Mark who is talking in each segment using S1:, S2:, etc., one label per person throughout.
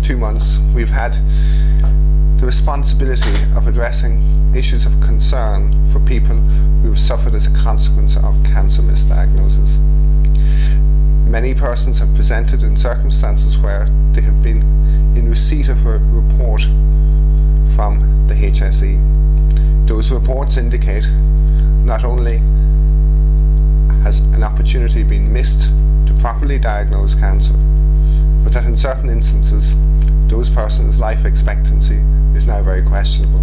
S1: 2 months we've had the responsibility of addressing issues of concern for people who have suffered as a consequence of cancer misdiagnosis. Many persons have presented in circumstances where they have been in receipt of a report from the HSE. Those reports indicate not only has an opportunity been missed to properly diagnose cancer, but that in certain instances those persons' life expectancy is now very questionable.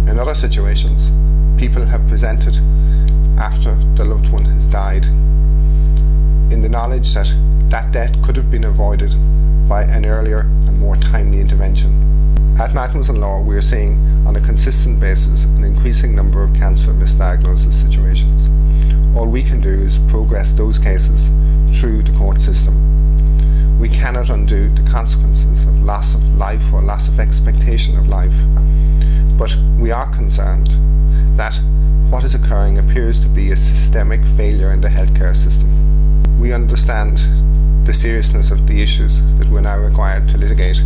S1: In other situations, people have presented after the loved one has died, in the knowledge that that death could have been avoided by an earlier and more timely intervention. At Malcolmson Law, we are seeing on a consistent basis an increasing number of cancer misdiagnosis situations. All we can do is progress those cases through the court system. We cannot undo the consequences of loss of life or loss of expectation of life, but we are concerned that what is occurring appears to be a systemic failure in the healthcare system. We understand the seriousness of the issues that we're now required to litigate.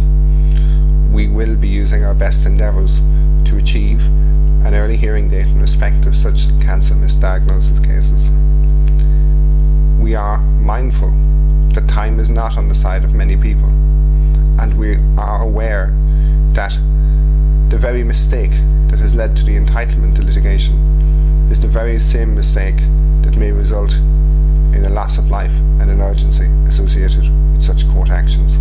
S1: We will be using our best endeavours to achieve an early hearing date in respect of such cancer misdiagnosis cases. We are mindful that time is not on the side of many people, and we are aware that the very mistake that has led to the entitlement to litigation is the very same mistake that may result in a loss of life and an urgency associated with such court actions.